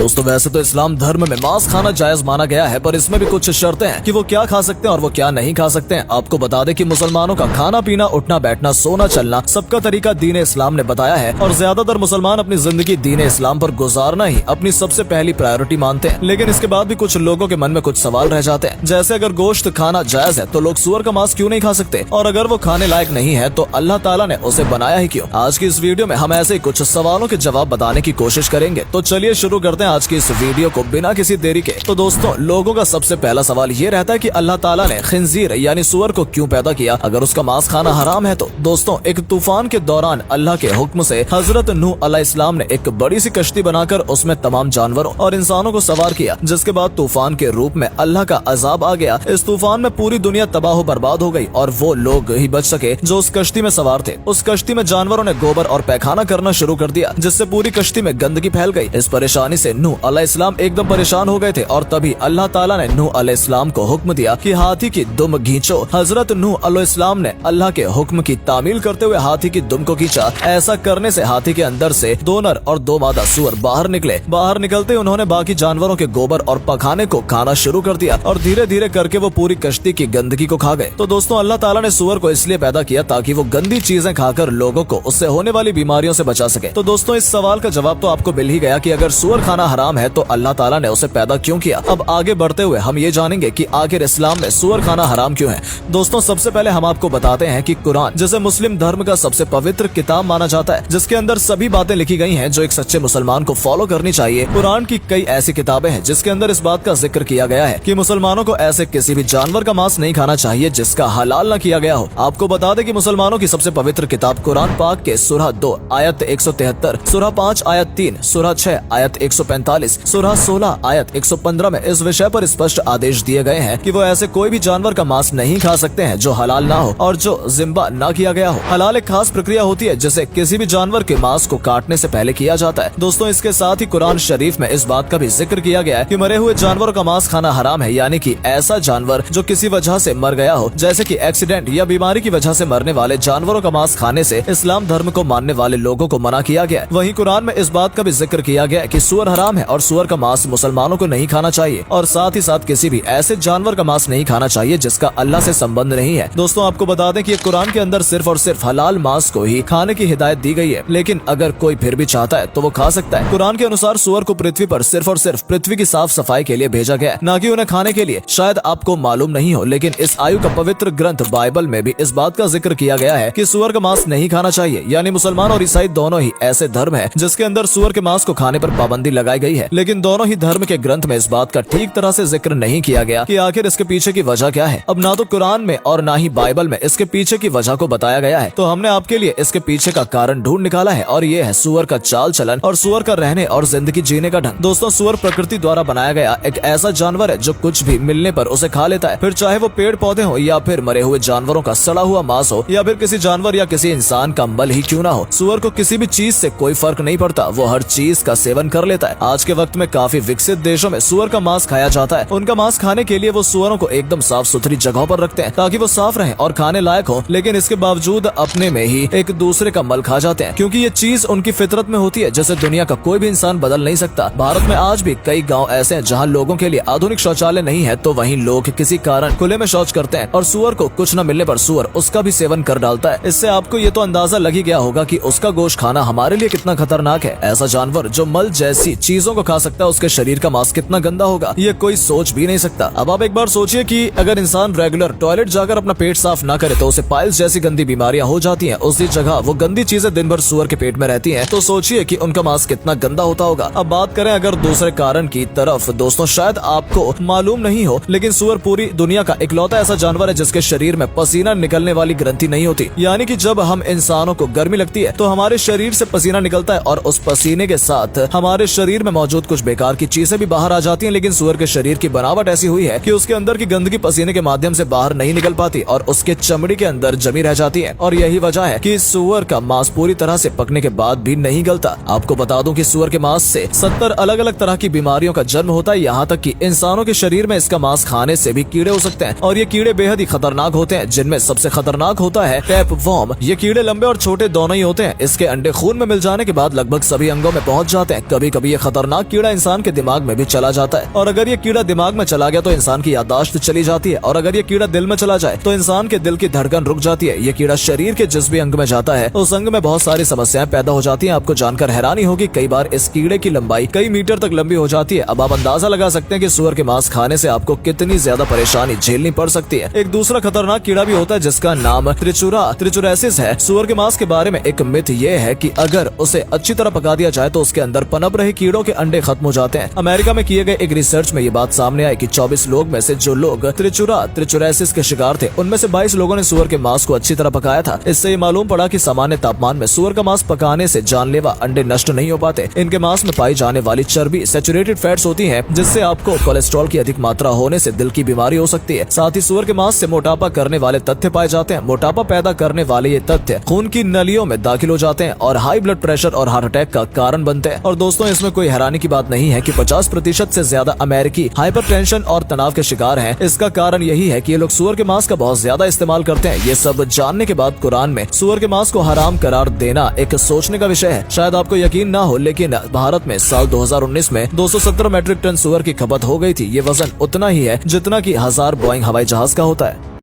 दोस्तों वैसे तो इस्लाम धर्म में मांस खाना जायज माना गया है, पर इसमें भी कुछ शर्तें हैं कि वो क्या खा सकते हैं और वो क्या नहीं खा सकते हैं। आपको बता दें कि मुसलमानों का खाना पीना, उठना बैठना, सोना चलना सबका तरीका दीन इस्लाम ने बताया है और ज्यादातर मुसलमान अपनी जिंदगी दीन इस्लाम पर गुजारना ही अपनी सबसे पहली प्रायोरिटी मानते हैं। लेकिन इसके बाद भी कुछ लोगों के मन में कुछ सवाल रह जाते हैं, जैसे अगर गोश्त खाना जायज है तो लोग सुअर का मांस क्यों नहीं खा सकते, और अगर वो खाने लायक नहीं है तो अल्लाह ताला ने उसे बनाया ही क्यों। आज की इस वीडियो में हम ऐसे ही कुछ सवालों के जवाब बताने की कोशिश करेंगे। तो चलिए शुरू करते हैं आज की इस वीडियो को बिना किसी देरी के। तो दोस्तों लोगों का सबसे पहला सवाल ये रहता है कि अल्लाह ताला ने खिंजीर यानी सुअर को क्यों पैदा किया अगर उसका मांस खाना हराम है तो। दोस्तों एक तूफान के दौरान अल्लाह के हुक्म से हजरत नूह अलैहिस्सलाम ने एक बड़ी सी कश्ती बनाकर उसमें तमाम जानवरों और इंसानों को सवार किया, जिसके बाद तूफान के रूप में अल्लाह का अजाब आ गया। इस तूफान में पूरी दुनिया तबाह बर्बाद हो गई और वो लोग ही बच सके जो उस कश्ती में सवार थे। उस कश्ती में जानवरों ने गोबर और पैखाना करना शुरू कर दिया, जिससे पूरी कश्ती में गंदगी फैल गई। इस परेशानी से नूह अलैहिस्सलाम एकदम परेशान हो गए थे और तभी अल्लाह ताला ने नूह अलैहिस्सलाम को हुक्म दिया कि हाथी की दुम खींचो। हजरत नूह अलैहिस्सलाम ने अल्लाह के हुक्म की तामील करते हुए हाथी की दुम को खींचा। ऐसा करने से हाथी के अंदर से 2 नर और 2 मादा सुअर बाहर निकले। बाहर निकलते उन्होंने बाकी जानवरों के गोबर और पखाने को खाना शुरू कर दिया और धीरे धीरे करके वो पूरी कश्ती की गंदगी को खा गए। तो दोस्तों अल्लाह ताला ने सुअर को इसलिए पैदा किया ताकि वो गंदी चीजें खाकर लोगों को उससे होने वाली बीमारियों से बचा सके। तो दोस्तों इस सवाल का जवाब तो आपको मिल ही गया कि अगर सुअर खाना हराम है तो अल्लाह ताला ने उसे पैदा क्यों किया। अब आगे बढ़ते हुए हम ये जानेंगे कि आखिर इस्लाम में सुअर खाना हराम क्यों है। दोस्तों सबसे पहले हम आपको बताते हैं कि कुरान, जिसे मुस्लिम धर्म का सबसे पवित्र किताब माना जाता है, जिसके अंदर सभी बातें लिखी गई हैं जो एक सच्चे मुसलमान को फॉलो करनी चाहिए। कुरान की कई ऐसी किताबें हैं जिसके अंदर इस बात का जिक्र किया गया है कि मुसलमानों को ऐसे किसी भी जानवर का मांस नहीं खाना चाहिए जिसका हलाल न किया गया हो। आपको बता दें कि मुसलमानों की सबसे पवित्र किताब कुरान पाक के सूरह 2 आयत 173, सूरह 5 आयत 3, सूरह 6 आयत 145, सूरह 16 आयत 115 में इस विषय पर स्पष्ट आदेश दिए गए हैं कि वो ऐसे कोई भी जानवर का मांस नहीं खा सकते हैं जो हलाल ना हो और जो जिम्बा ना किया गया हो। हलाल एक खास प्रक्रिया होती है जिसे किसी भी जानवर के मांस को काटने से पहले किया जाता है। दोस्तों इसके साथ ही कुरान शरीफ में इस बात का भी जिक्र किया गया है कि मरे हुए जानवरों का मांस खाना हराम है, यानी कि ऐसा जानवर जो किसी वजह से मर गया हो, जैसे कि एक्सीडेंट या बीमारी की वजह से मरने वाले जानवरों का मांस खाने से इस्लाम धर्म को मानने वाले लोगों को मना किया गया है। वहीं कुरान में इस बात का भी जिक्र किया गया है कि सुअर हराम है और सुअर का मांस मुसलमानों को नहीं खाना चाहिए और साथ ही साथ किसी भी ऐसे जानवर का मांस नहीं खाना चाहिए जिसका अल्लाह से संबंध नहीं है। दोस्तों आपको बता दें कि कुरान के अंदर सिर्फ और सिर्फ हलाल मांस को ही खाने की हिदायत दी गई है, लेकिन अगर कोई फिर भी चाहता है तो वो खा सकता है। कुरान के अनुसार सुअर को पृथ्वी पर सिर्फ और सिर्फ पृथ्वी की साफ सफाई के लिए भेजा गया है, न कि उन्हें खाने के लिए। शायद आपको मालूम नहीं हो, लेकिन इस आयु का पवित्र ग्रंथ बाइबल में भी इस बात का जिक्र किया गया है कि सुअर का मांस नहीं खाना चाहिए। यानी मुसलमान और ईसाई दोनों ही ऐसे धर्म है जिसके अंदर सुअर के मांस को खाने पर पाबंदी लगाई गई है, लेकिन दोनों ही धर्म के ग्रंथ में इस बात का ठीक तरह से जिक्र नहीं किया गया कि आखिर इसके पीछे की वजह क्या है। अब ना तो कुरान में और ना ही बाइबल में इसके पीछे की वजह को बताया गया है, तो हमने आपके लिए इसके पीछे का कारण ढूंढ निकाला है और ये है सुअर का चाल चलन और सुअर का रहने और जिंदगी जीने का ढंग। दोस्तों सुअर प्रकृति द्वारा बनाया गया एक ऐसा जानवर है जो कुछ भी मिलने पर उसे खा लेता है, फिर चाहे वो पेड़ पौधे हो या फिर मरे हुए जानवरों का सड़ा हुआ मांस हो या फिर किसी जानवर या किसी इंसान का मल ही क्यों ना हो। सुअर को किसी भी चीज से कोई फर्क नहीं पड़ता, वो हर चीज का सेवन कर लेता है। आज के वक्त में काफी विकसित देशों में सुअर का मांस खाया जाता है। उनका मांस खाने के लिए वो सुअरों को एकदम साफ सुथरी जगहों पर रखते हैं ताकि वो साफ रहे और खाने लायक हो, लेकिन इसके बावजूद अपने में ही एक दूसरे का मल खा जाते हैं, क्योंकि ये चीज उनकी फितरत में होती है जिसे दुनिया का कोई भी इंसान बदल नहीं सकता। भारत में आज भी कई गाँव ऐसे हैं जहाँ लोगों के लिए आधुनिक शौचालय नहीं है, तो वहीं लोग किसी कारण खुले में शौच करते हैं और सुअर को कुछ न मिलने पर सुअर उसका भी सेवन कर डालता है। इससे आपको ये तो अंदाजा लग ही गया होगा कि उसका गोश्त खाना हमारे लिए कितना खतरनाक है। ऐसा जानवर जो मल जैसी चीजों को खा सकता है, उसके शरीर का मांस कितना गंदा होगा, ये कोई सोच भी नहीं सकता। अब आप एक बार सोचिए कि अगर इंसान रेगुलर टॉयलेट जाकर अपना पेट साफ ना करे तो उसे पाइल्स जैसी गंदी बीमारियां हो जाती हैं। उसी जगह वो गंदी चीजें दिन भर सुअर के पेट में रहती हैं, तो सोचिए कि उनका मांस कितना गंदा होता होगा। अब बात करें अगर दूसरे कारण की तरफ, दोस्तों शायद आपको मालूम नहीं हो, लेकिन सुअर पूरी दुनिया का इकलौता ऐसा जानवर है जिसके शरीर में पसीना निकलने वाली ग्रंथि नहीं होती। यानी कि जब हम इंसानों को गर्मी लगती है तो हमारे शरीर से पसीना निकलता है और उस पसीने के साथ हमारे शरीर में मौजूद कुछ बेकार की चीजें भी बाहर आ जाती हैं। लेकिन सुअर के शरीर की बनावट ऐसी हुई है कि उसके अंदर की गंदगी पसीने के माध्यम से बाहर नहीं निकल पाती और उसके चमड़ी के अंदर जमी रह जाती है, और यही वजह है कि सुअर का मांस पूरी तरह से पकने के बाद भी नहीं गलता। आपको बता दूं कि सुअर के मांस से 70 अलग अलग तरह की बीमारियों का जन्म होता है, यहाँ तक कि इंसानों के शरीर में इसका मांस खाने से भी कीड़े हो सकते हैं और ये कीड़े बेहद ही खतरनाक होते हैं, जिनमें सबसे खतरनाक होता है टैप वर्म। ये कीड़े लंबे और छोटे दोनों ही होते हैं। इसके अंडे खून में मिल जाने के बाद लगभग सभी अंगों में पहुंच जाते हैं। कभी कभी ये खतरनाक कीड़ा इंसान के दिमाग में भी चला जाता है, और अगर ये कीड़ा दिमाग में चला गया तो इंसान की याददाश्त चली जाती है, और अगर ये कीड़ा दिल में चला जाए तो इंसान के दिल की धड़कन रुक जाती है। ये कीड़ा शरीर के जिस भी अंग में जाता है उस अंग में बहुत सारी समस्याएं पैदा हो जाती हैं। आपको जानकर हैरानी होगी, कई बार इस कीड़े की लंबाई कई मीटर तक लंबी हो जाती है। अब आप अंदाजा लगा सकते हैं कि सुअर के मांस खाने से आपको कितनी ज्यादा परेशानी झेलनी पड़ सकती है। एक दूसरा खतरनाक कीड़ा भी होता है जिसका नाम त्रिचुरैसिस है। सुअर के मांस के बारे में एक मिथ ये है कि अगर उसे अच्छी तरह पका दिया जाए तो उसके अंदर पनप रहे कीड़ों के अंडे खत्म हो जाते हैं। अमेरिका में किए गए एक रिसर्च में ये बात सामने आई कि 24 लोग में से जो लोग त्रिचुरैसिस के शिकार थे उनमें से 22 लोगों ने सुअर के मांस को अच्छी तरह पकाया था। इससे ये मालूम पड़ा कि सामान्य तापमान में सुअर का मांस पकाने से जानलेवा अंडे नष्ट नहीं हो पाते। इनके मांस में पाई जाने वाली चर्बी सैचुरेटेड फैट्स होती है, जिससे आपको कोलेस्ट्रॉल की अधिक मात्रा होने से दिल की बीमारी हो सकती है। साथ ही सुअर के मांस से मोटापा करने वाले तथ्य पाए जाते हैं। मोटापा पैदा करने वाले ये तथ्य खून की नलियों में दाखिल हो जाते हैं और हाई ब्लड प्रेशर और हार्ट अटैक का कारण बनते हैं। और दोस्तों, इसमें कोई हैरानी की बात नहीं है कि 50% से ज्यादा अमेरिकी हाइपरटेंशन और तनाव के शिकार हैं। इसका कारण यही है कि ये लोग सुअर के मांस का बहुत ज्यादा इस्तेमाल करते हैं। ये सब जानने के बाद कुरान में सुअर के मांस को हराम करार देना एक सोचने का विषय है। शायद आपको यकीन ना हो, लेकिन भारत में साल 2019 में 217 मीट्रिक टन सुअर की खपत हो गई थी। ये वजन उतना ही है जितना कि 1000 बोइंग हवाई जहाज का होता है।